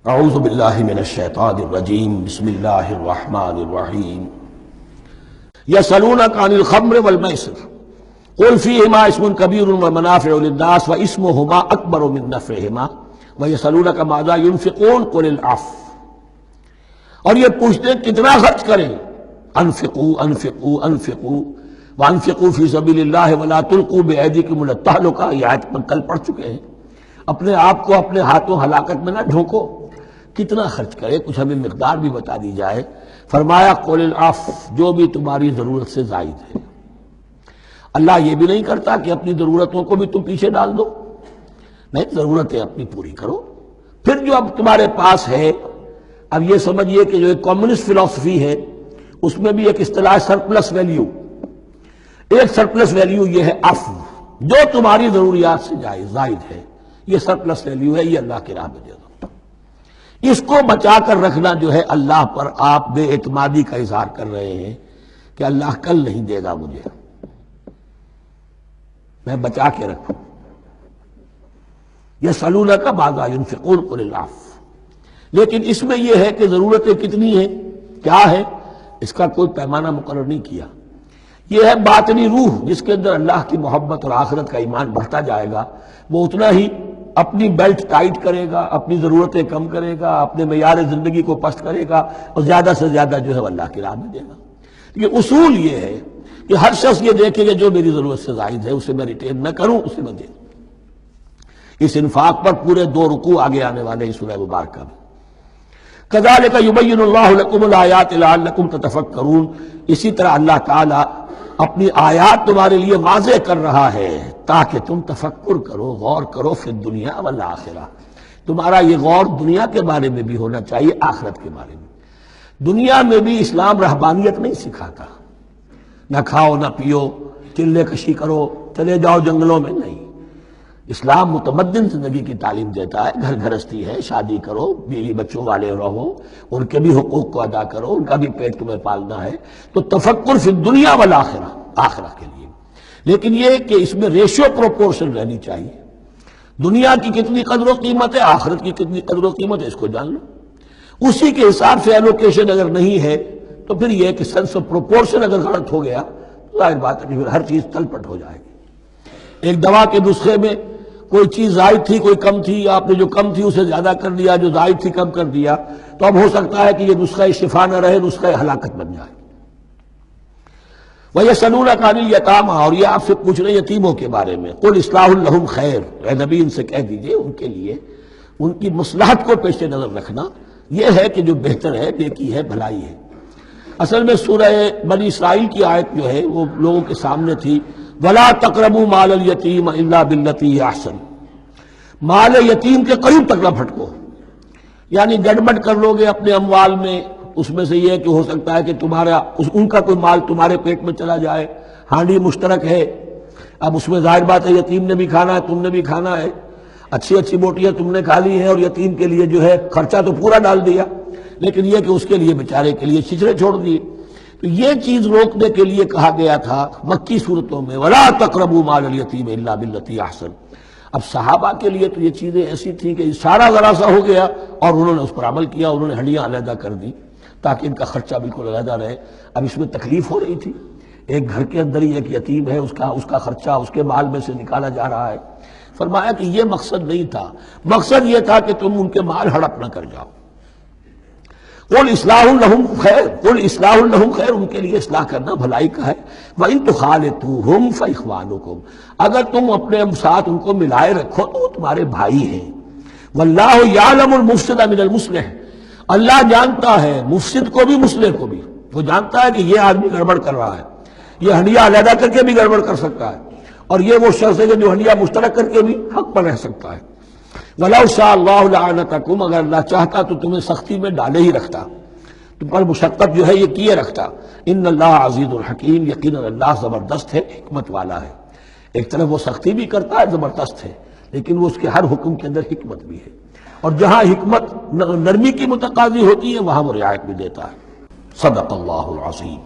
اعوذ باللہ من الشیطان الرجیم بسم اللہ الرحمن الرحیم یسألونک عن الخمر والمیسر قل فیہما اسم کبیر ومنافع للناس واسمہما اکبر من نفعہما ویسألونک ماذا ينفقون قل العفو. اور یہ پوچھتے ہیں کتنا خرچ کریں، انفقوا انفقوا انفقوا وانفقوا فی سبیل اللہ ولا تلقوا بایدیکم الی التہلکہ، یہ آیت پر کل پڑھ چکے ہیں. اپنے آپ کو اپنے ہاتھوں ہلاکت میں نہ ڈھونکو. کتنا خرچ کرے، کچھ ہمیں مقدار بھی بتا دی جائے. فرمایا قول العفو، جو بھی تمہاری ضرورت سے زائد ہے. اللہ یہ بھی نہیں کرتا کہ اپنی ضرورتوں کو بھی تم پیچھے ڈال دو، نہیں، ضرورتیں اپنی پوری کرو. پھر جو اب تمہارے پاس ہے، اب یہ سمجھیے کہ جو ایک کمیونسٹ فلسفی ہے اس میں بھی ایک اصطلاح سرپلس ویلیو. ایک سرپلس ویلیو یہ ہے عفو، جو تمہاری ضروریات سے زائد ہے، یہ سرپلس ویلیو ہے، یہ اللہ کی راہ میں دے دو. اس کو بچا کر رکھنا جو ہے اللہ پر آپ بے اعتمادی کا اظہار کر رہے ہیں کہ اللہ کل نہیں دے گا مجھے، میں بچا کے رکھوں. یسألونک ماذا ينفقون قل العفو. لیکن اس میں یہ ہے کہ ضرورتیں کتنی ہیں، کیا ہے، اس کا کوئی پیمانہ مقرر نہیں کیا. یہ ہے باطنی روح، جس کے اندر اللہ کی محبت اور آخرت کا ایمان بڑھتا جائے گا، وہ اتنا ہی اپنی بیلٹ ٹائٹ کرے گا، اپنی ضرورتیں کم کرے گا، اپنے معیار زندگی کو پست کرے گا، اور زیادہ سے زیادہ جو ہے وہ اللہ کی راہ میں دے گا. یہ اصول یہ ہے کہ ہر شخص یہ دیکھے کہ جو میری ضرورت سے زائد ہے اسے میں ریٹین نہ کروں، اسے میں دے دوں. اس انفاق پر پورے 2 رکوع آگے آنے والے ہیں سورہ مبارکہ میں. کذالک یبین اللہ لکم الآیات لعلکم تتفکرون. اسی طرح اللہ تعالی اپنی آیات تمہارے لیے واضح کر رہا ہے تاکہ تم تفکر کرو، غور کرو فی الدنیا والآخرہ. تمہارا یہ غور دنیا کے بارے میں بھی ہونا چاہیے، آخرت کے بارے میں. دنیا میں بھی اسلام رہبانیت نہیں سکھاتا، نہ کھاؤ نہ پیو، چلے کشی کرو، چلے جاؤ جنگلوں میں، نہیں. اسلام متمدن زندگی کی تعلیم دیتا ہے. گھر گھرستی ہے، شادی کرو، بیوی بچوں والے رہو، ان کے بھی حقوق کو ادا کرو، ان کا بھی پیٹ تمہیں پالنا ہے. تو تفکر فی الدنیا والآخرہ، آخرہ کے لیے. لیکن یہ کہ اس میں ریشیو پروپورشن رہنی چاہیے. دنیا کی کتنی قدر و قیمت ہے، آخرت کی کتنی قدر و قیمت ہے، اس کو جان لو. اسی کے حساب سے ایلوکیشن اگر نہیں ہے تو پھر یہ کہ سینس آف پروپورشن اگر غلط ہو گیا تو ظاہر بات ہے کہ پھر ہر چیز تلپٹ ہو جائے گی. ایک دوا کے نسخے میں کوئی چیز زائد تھی، کوئی کم تھی، آپ نے جو کم تھی اسے زیادہ کر دیا، جو زائد تھی کم کر دیا، تو اب ہو سکتا ہے کہ یہ نسخہ شفا نہ رہے، نسخہ ہلاکت بن جائے. وَيَسْأَلُونَكَ عَنِ الْيَتَامَىٰ، اور یہ آپ سے پوچھ رہے ہیں یتیموں کے بارے میں. قُلْ إِصْلَاحٌ لَهُمْ خَيْرٌ، اے نبی ان سے کہہ دیجئے ان کے لیے ان کی مصلحت کو پیش نظر رکھنا یہ ہے کہ جو بہتر ہے، نیکی ہے، بھلائی ہے. اصل میں سورہ بنی اسرائیل کی آیت جو ہے وہ لوگوں کے سامنے تھی، وَلَا تَقْرَبُوا مَالَ الْيَتِيمِ إِلَّا بِالَّتِي هِيَ أَحْسَنُ. مال یتیم کے قریب تک نہ پھٹکو، یعنی گڑبڑ کر لو گے اپنے اموال میں. اس میں سے یہ کہ ہو سکتا ہے کہ تمہارا ان کا کوئی مال تمہارے پیٹ میں چلا جائے. ہانڈی مشترک ہے، اب اس میں ظاہر بات ہے یتیم نے بھی کھانا ہے، تم نے بھی کھانا ہے. اچھی اچھی بوٹیاں تم نے کھا لی ہیں اور یتیم کے لیے جو ہے خرچہ تو پورا ڈال دیا، لیکن یہ کہ اس کے لیے بیچارے کے لیے چھچڑے چھوڑ دیے. تو یہ چیز روکنے کے لیے کہا گیا تھا مکی صورتوں میں وَلَا تَقْرَبُوا مَالَ الْيَتِيمِ إِلَّا بِالَّتِي أَحْسَنُ. اب صحابہ کے لیے تو یہ چیزیں ایسی تھیں کہ اشارہ ذرا سا ہو گیا اور انہوں نے اس پر عمل کیا، انہوں نے ہڈیاں علیحدہ کر دی تاکہ ان کا خرچہ بالکل علیحدہ رہے. اب اس میں تکلیف ہو رہی تھی، ایک گھر کے اندر ہی ایک یتیم ہے، اس کا خرچہ اس کے مال میں سے نکالا جا رہا ہے. فرمایا کہ یہ مقصد نہیں تھا، مقصد یہ تھا کہ تم ان کے مال ہڑپ نہ کر جاؤ. قُلْ إِصْلَاحٌ لَهُمْ خَيْرٌ، قُلْ إِصْلَاحٌ لَهُمْ خَيْرٌ، ان کے لیے اصلاح کرنا بھلائی کا ہے. وَإِن تُخَالِطُوهُمْ فَإِخْوَانُكُمْ، اگر تم اپنے ساتھ ان کو ملائے رکھو تو وہ تمہارے بھائی ہیں. وَاللَّهُ يَعْلَمُ الْمُفْسِدَ مِنَ الْمُصْلِحِ، اللہ جانتا ہے مفسد کو بھی مصلح کو بھی. وہ جانتا ہے کہ یہ آدمی گڑبڑ کر رہا ہے، یہ ہنڈیا علیحدہ کر کے بھی گڑبڑ کر سکتا ہے، اور یہ وہ شخص ہے جو ہنڈیا مشترک کر کے بھی حق پر رہ سکتا ہے. وَلَوْ شَاءَ اللَّهُ لَعَنَتَكُمْ، اگر اللہ چاہتا تو تمہیں سختی میں ڈالے ہی رکھتا، تم پر مشقت جو ہے یہ کیے رکھتا. ان اللہ عزیز الحکیم، یقیناً اللہ زبردست ہے، حکمت والا ہے. ایک طرف وہ سختی بھی کرتا ہے، زبردست ہے، لیکن وہ اس کے ہر حکم کے اندر حکمت بھی ہے، اور جہاں حکمت نرمی کی متقاضی ہوتی ہے وہاں وہ رعایت بھی دیتا ہے. صدق اللہ العظیم.